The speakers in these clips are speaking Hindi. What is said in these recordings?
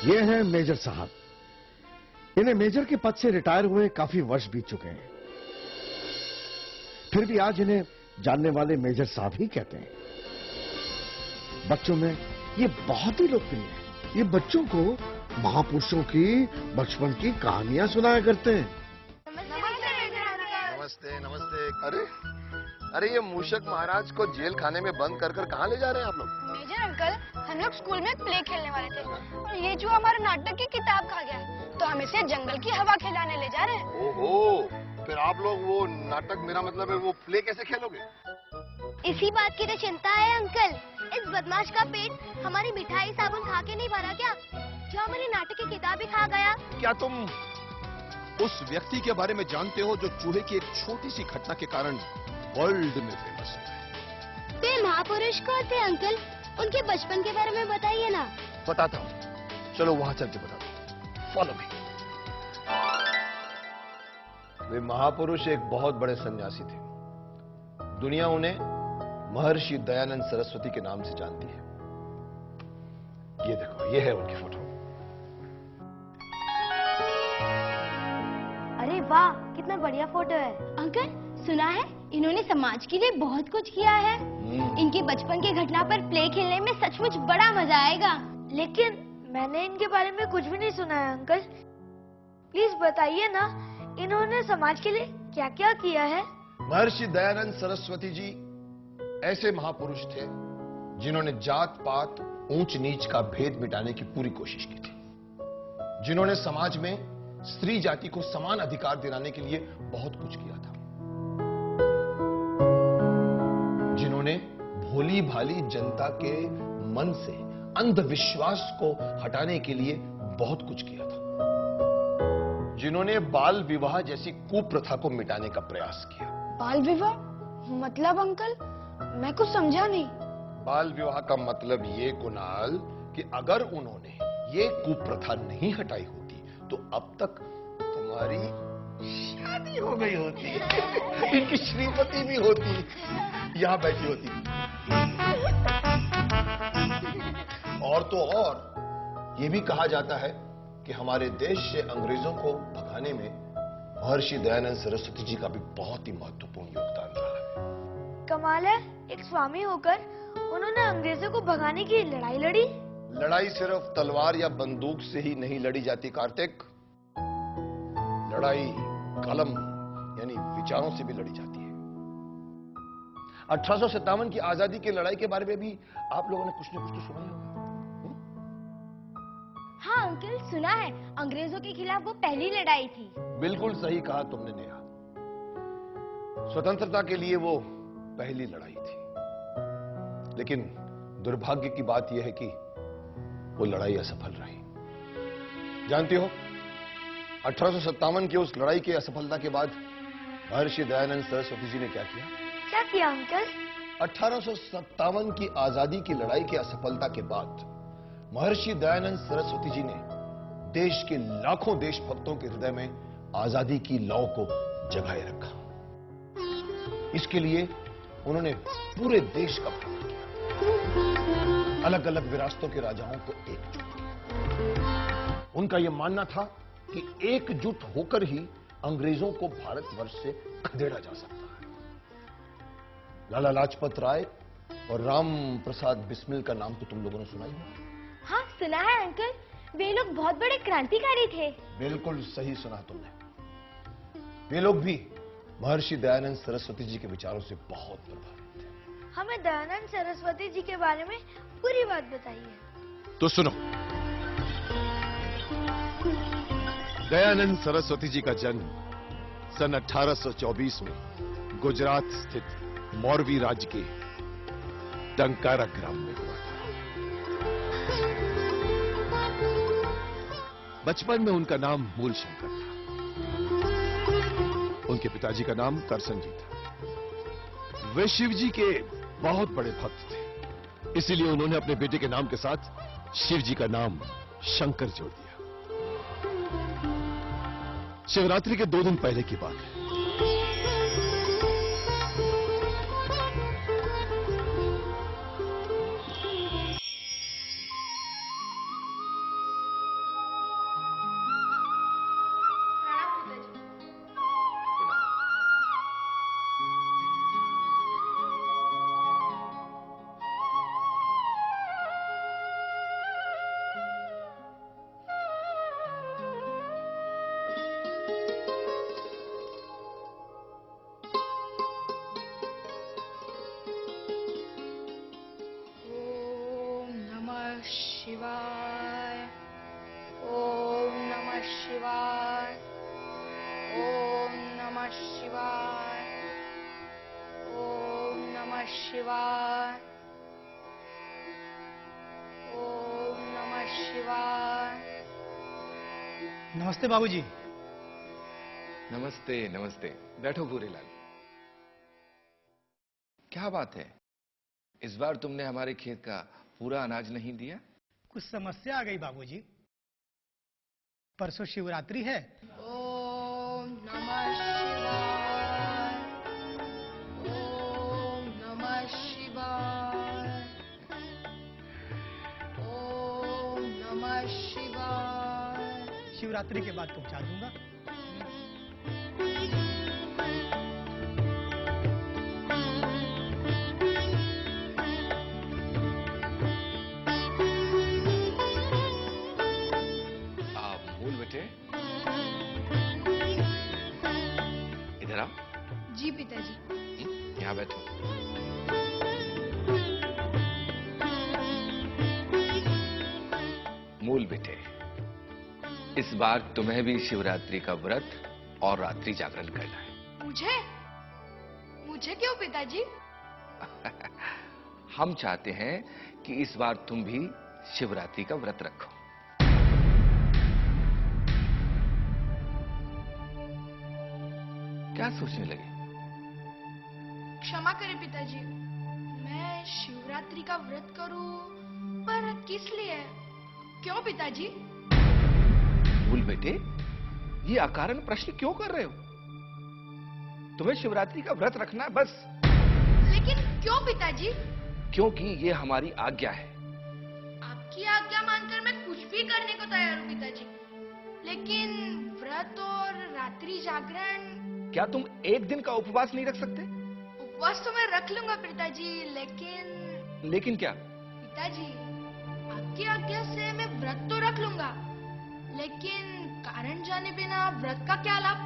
ये हैं मेजर साहब। इन्हें मेजर के पद से रिटायर हुए काफी वर्ष बीत चुके हैं, फिर भी आज इन्हें जानने वाले मेजर साहब ही कहते हैं। बच्चों में ये बहुत ही लोकप्रिय है। ये बच्चों को महापुरुषों की बचपन की कहानियां सुनाया करते हैं। नमस्ते नमस्ते। अरे ये मूषक महाराज को जेल खाने में बंद कर कहाँ ले जा रहे हैं आप लोग? मेजर अंकल, हम लोग स्कूल में प्ले खेलने वाले थे और ये जो हमारा नाटक की किताब खा गया, तो हम इसे जंगल की हवा खिलाने ले जा रहे हैं। ओहो, फिर आप लोग वो नाटक, मेरा मतलब है वो प्ले कैसे खेलोगे? इसी बात की तो चिंता है अंकल। इस बदमाश का पेट हमारी मिठाई साबुन खा के नहीं भरा क्या, जो हमारी नाटक की किताब ही खा गया। क्या तुम उस व्यक्ति के बारे में जानते हो जो चूहे की एक छोटी सी घटना के कारण वर्ल्ड में फेमस है? वे महापुरुष कौन थे अंकल? उनके बचपन के बारे में बताइए ना। बताता हूँ, चलो वहां चल के बताता हूँ। Follow me. वे महापुरुष एक बहुत बड़े सन्यासी थे। दुनिया उन्हें महर्षि दयानंद सरस्वती के नाम से जानती है। ये देखो, ये है उनकी फोटो। अरे वाह, कितना बढ़िया फोटो है। अंकल, सुना है इन्होंने समाज के लिए बहुत कुछ किया है। इनकी बचपन की घटना पर प्ले खेलने में सचमुच बड़ा मजा आएगा। लेकिन मैंने इनके बारे में कुछ भी नहीं सुना है अंकल। प्लीज बताइए ना, इन्होंने समाज के लिए क्या क्या किया है? महर्षि दयानंद सरस्वती जी ऐसे महापुरुष थे जिन्होंने जात पात, ऊंच नीच का भेद मिटाने की पूरी कोशिश की थी, जिन्होंने समाज में स्त्री जाति को समान अधिकार दिलाने के लिए बहुत कुछ किया था, जिन्होंने भोली भाली जनता के मन से अंधविश्वास को हटाने के लिए बहुत कुछ किया था, जिन्होंने बाल विवाह जैसी कुप्रथा को मिटाने का प्रयास किया। बाल विवाह मतलब अंकल, मैं कुछ समझा नहीं। बाल विवाह का मतलब ये कुणाल कि अगर उन्होंने ये कुप्रथा नहीं हटाई होती तो अब तक तुम्हारी शादी हो गई होती, इनकी श्रीमती भी होती, यहां बैठी होती। और तो और ये भी कहा जाता है कि हमारे देश से अंग्रेजों को भगाने में महर्षि दयानंद सरस्वती जी का भी बहुत ही महत्वपूर्ण योगदान रहा है। कमाल है, एक स्वामी होकर उन्होंने अंग्रेजों को भगाने की लड़ाई लड़ी। लड़ाई सिर्फ तलवार या बंदूक से ही नहीं लड़ी जाती कार्तिक, लड़ाई कलम यानी विचारों से भी लड़ी जाती है। 1857 की आजादी की लड़ाई के बारे में भी आप लोगों ने कुछ न कुछ तो सुना ही होगा। हाँ अंकल, सुना है। अंग्रेजों के खिलाफ वो पहली लड़ाई थी। बिल्कुल सही कहा तुमने नेहा, स्वतंत्रता के लिए वो पहली लड़ाई थी। लेकिन दुर्भाग्य की बात यह है कि वो लड़ाई असफल रही। जानती हो 1857 की उस लड़ाई की असफलता के बाद महर्षि दयानंद सरस्वती जी ने क्या किया? क्या किया अंकल? 1857 की आजादी की लड़ाई की असफलता के बाद महर्षि दयानंद सरस्वती जी ने देश के लाखों देशभक्तों के हृदय में आजादी की लौ को जगाए रखा। इसके लिए उन्होंने पूरे देश का भ्रमण किया, अलग अलग विरासतों के राजाओं को एकजुट किया। उनका यह मानना था कि एकजुट होकर ही अंग्रेजों को भारतवर्ष से खदेड़ा जा सकता है। लाला लाजपत राय और राम प्रसाद बिस्मिल का नाम तो तुम लोगों ने सुना ही होगा। हाँ सुना है अंकल, वे लोग बहुत बड़े क्रांतिकारी थे। बिल्कुल सही सुना तुमने। वे लोग भी महर्षि दयानंद सरस्वती जी के विचारों से बहुत प्रभावित थे। हमें दयानंद सरस्वती जी के बारे में पूरी बात बताइए। तो सुनो, दयानंद सरस्वती जी का जन्म सन 1824 में गुजरात स्थित मोरवी राज्य के टंकारा ग्राम में हुआ था। बचपन में उनका नाम मूलशंकर था। उनके पिताजी का नाम करसन जी था। वे शिव जी के बहुत बड़े भक्त थे, इसीलिए उन्होंने अपने बेटे के नाम के साथ शिव जी का नाम शंकर जोड़ दिया। शिवरात्रि के 2 दिन पहले की बात है। शिवाय। ओम नमः शिवाय। नमस्ते बाबूजी। नमस्ते नमस्ते, बैठो भूरेलाल। क्या बात है, इस बार तुमने हमारे खेत का पूरा अनाज नहीं दिया? कुछ समस्या आ गई बाबूजी। परसों शिवरात्रि है। ओम नमः शिवाय। ओम नमः शिवाय। ओम नमः शिवाय। शिवरात्रि के बाद पहुंचा दूंगा। मूल बेटे, इधर आओ। जी पिताजी। यहाँ बैठो। मूल बेटे, इस बार तुम्हें भी शिवरात्रि का व्रत और रात्रि जागरण करना है। मुझे मुझे क्यों पिताजी? हम चाहते हैं कि इस बार तुम भी शिवरात्रि का व्रत रखो। क्या सोचने लगे? क्षमा करें पिताजी, मैं शिवरात्रि का व्रत करूं, पर किस लिए? क्यों पिताजी? भूल बेटे, ये अकारण प्रश्न क्यों कर रहे हो? तुम्हें शिवरात्रि का व्रत रखना है बस। लेकिन क्यों पिताजी? क्योंकि ये हमारी आज्ञा है। आपकी आज्ञा मानकर मैं कुछ भी करने को तैयार हूँ पिताजी। लेकिन व्रत और रात्रि जागरण। क्या तुम एक दिन का उपवास नहीं रख सकते? उपवास तो मैं रख लूंगा पिताजी, लेकिन लेकिन क्या? पिताजी, आपकी आज्ञा से मैं व्रत तो रख लूंगा, लेकिन कारण जाने बिना व्रत का क्या लाभ?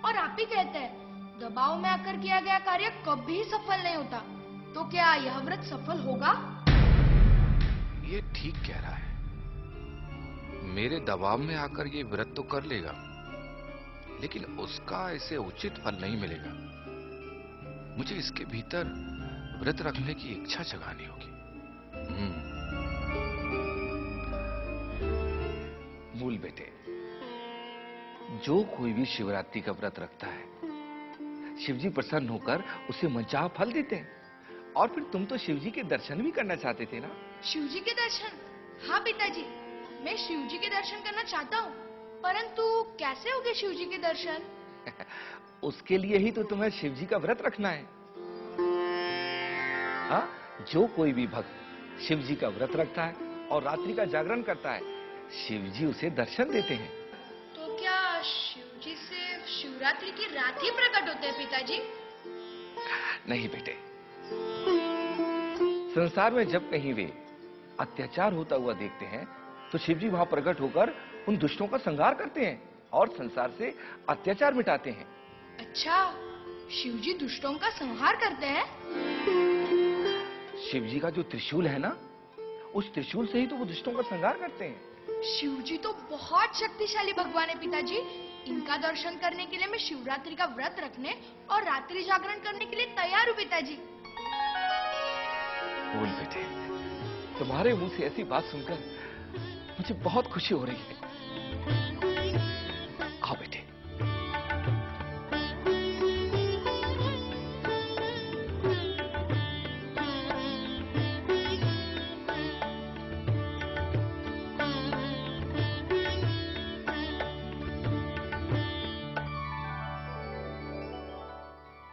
और आप ही कहते हैं दबाव में आकर किया गया कार्य कभी सफल नहीं होता, तो क्या यह व्रत सफल होगा? ये ठीक कह रहा है। मेरे दबाव में आकर ये व्रत तो कर लेगा, लेकिन उसका ऐसे उचित फल नहीं मिलेगा। मुझे इसके भीतर व्रत रखने की इच्छा जगानी होगी। मूल बेटे, जो कोई भी शिवरात्रि का व्रत रखता है, शिवजी प्रसन्न होकर उसे मनचाहा फल देते हैं। और फिर तुम तो शिवजी के दर्शन भी करना चाहते थे ना? शिवजी के दर्शन? हाँ पिताजी, मैं शिवजी के दर्शन करना चाहता हूँ, परंतु कैसे होंगे शिवजी के दर्शन? उसके लिए ही तो तुम्हें शिवजी का व्रत रखना है। हाँ, जो कोई भी भक्त शिवजी का व्रत रखता है और रात्रि का जागरण करता है, शिवजी उसे दर्शन देते हैं। तो क्या शिवजी सिर्फ शिवरात्रि की रात ही प्रकट होते हैं पिताजी? नहीं बेटे, संसार में जब कहीं वे अत्याचार होता हुआ देखते हैं, तो शिवजी वहां प्रकट होकर उन दुष्टों का संहार करते हैं और संसार से अत्याचार मिटाते हैं। अच्छा, शिवजी दुष्टों का संहार करते हैं? शिवजी का जो त्रिशूल है ना, उस त्रिशूल से ही तो वो दुष्टों का संहार करते हैं। शिवजी तो बहुत शक्तिशाली भगवान है पिताजी। इनका दर्शन करने के लिए मैं शिवरात्रि का व्रत रखने और रात्रि जागरण करने के लिए तैयार हूँ पिताजी। बोल बेटे, तुम्हारे मुंह से ऐसी बात सुनकर मुझे बहुत खुशी हो रही है। आओ बेटे।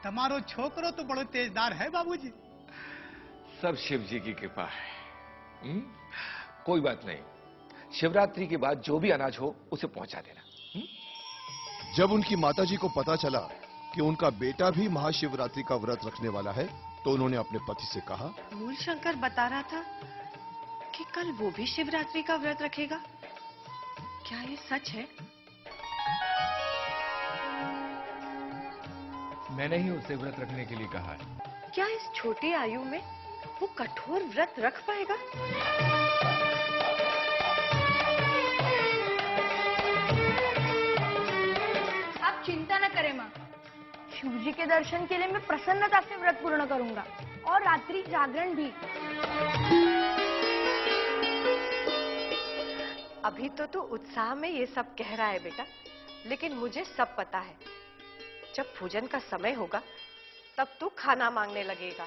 તમારો છોકરો તો બડો તેજદાર है बाबूजी। सब शिव जी की कृपा है। कोई बात नहीं, शिवरात्रि के बाद जो भी अनाज हो उसे पहुंचा देना। जब उनकी माताजी को पता चला कि उनका बेटा भी महाशिवरात्रि का व्रत रखने वाला है, तो उन्होंने अपने पति से कहा, मूल शंकर बता रहा था कि कल वो भी शिवरात्रि का व्रत रखेगा। क्या ये सच है? मैंने ही उसे व्रत रखने के लिए कहा है। क्या इस छोटी आयु में वो कठोर व्रत रख पाएगा? आप चिंता न करें माँ, शिवजी के दर्शन के लिए मैं प्रसन्नता से व्रत पूर्ण करूंगा। और रात्रि जागरण भी। अभी तो तू उत्साह में ये सब कह रहा है बेटा, लेकिन मुझे सब पता है। जब पूजन का समय होगा तब तू खाना मांगने लगेगा।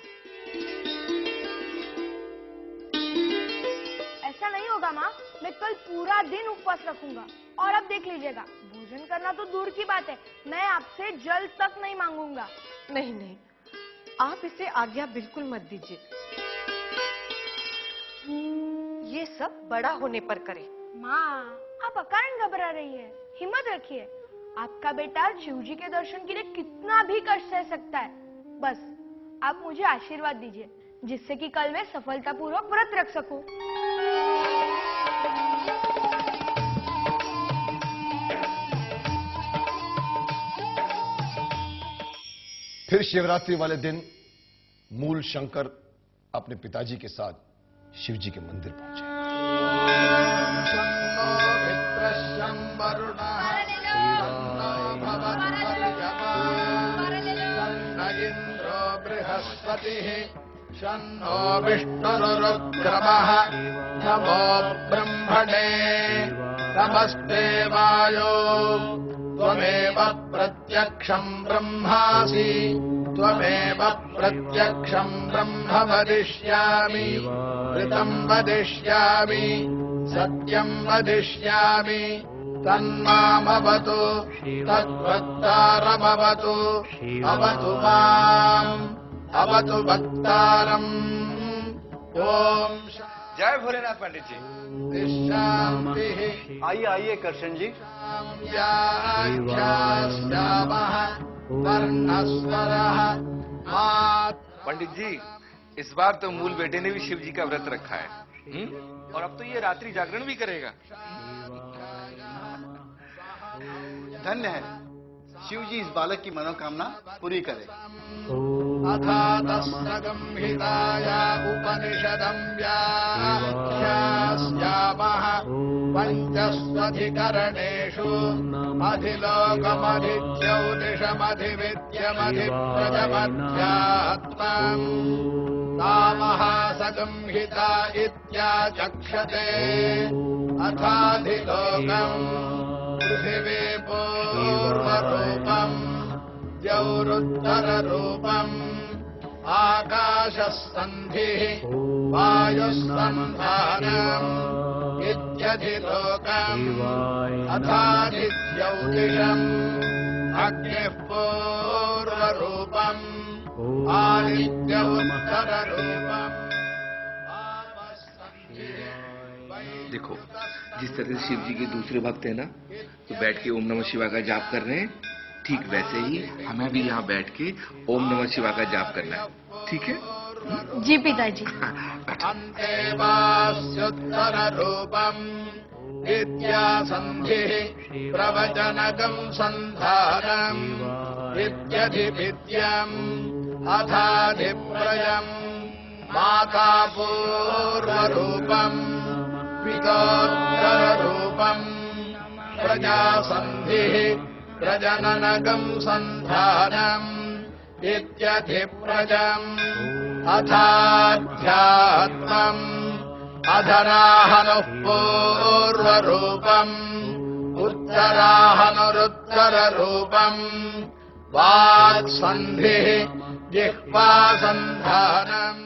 ऐसा नहीं होगा माँ, मैं कल पूरा दिन उपवास रखूंगा। और अब देख लीजिएगा, भोजन करना तो दूर की बात है, मैं आपसे जल तक नहीं मांगूंगा। नहीं नहीं, आप इसे आज्ञा बिल्कुल मत दीजिए। ये सब बड़ा होने पर करे। माँ, आप अकारण घबरा रही है, हिम्मत रखिए। आपका बेटा शिव जी के दर्शन के लिए कितना भी कष्ट सह सकता है। बस आप मुझे आशीर्वाद दीजिए, जिससे कि कल मैं सफलतापूर्वक व्रत रख सकूं। फिर शिवरात्रि वाले दिन मूल शंकर अपने पिताजी के साथ शिव जी के मंदिर पहुंचे। इंद्रो बृहस्पति शन्नो विष्णुरुक्रमः नमो ब्रह्मणे नमस्ते वायो त्वमेव प्रत्यक्षं ब्रह्मासि त्वमेव प्रत्यक्षं ब्रह्म वदिष्यामि ऋतं वदिष्यामि सत्यं वदिष्यामि तन्मामवतु तद्वक्तारमवतु अवतु माम् अवतु वक्तारम्। ओम जय भोलेनाथ पंडित जी। शांति। आइए आइए करशन जी। पंडित जी, इस बार तो मूल बेटे ने भी शिव जी का व्रत रखा है। और अब तो ये रात्रि जागरण भी करेगा। धन्य है, शिव जी इस बालक की मनोकामना पूरी करे। अथातस्तगंहिताया उपनिषदं व्याख्यास्यामः पञ्चस्वधिकरणेषु अधिलोकमधिज्योतिषमधिविद्यमधिप्रजमध्यात्मम् तामहासगंहिता इत्याचक्षते। अथाधिलोकम् पृथिवी पूर्वरूपम् द्यौरुत्तररूपम् आकाशस्सन्धिः वायुस्सन्धानम् इत्यधिलोकम् अथादिज्योतिषम् अग्निः पूर्वरूपम् आदित्य उत्तररूपम्। देखो, जिस तरह से शिव जी के दूसरे भक्त हैं ना, तो बैठ के ओम नमः शिवाय का जाप कर रहे हैं, ठीक वैसे ही हमें भी यहाँ बैठ के ओम नमः शिवाय का जाप करना है। ठीक है जी पिताजी। अन्तेवास्युत्तररूपम् विद्यासन्धिः प्रवचनकम् सन्धानम् विद्यधिविद्यम् अथाधिप्रयम् माता पूर्वरूपम् पितोत्तररूपम् प्रजासन्धिः प्रजननकम् सन्धानम् इत्यधिप्रजम् अथाध्यात्मम् अधराहनुः पूर्वरूपम् उत्तराहनुरुत्तररूपम् वाक्सन्धिः जिह्वासन्धानम्।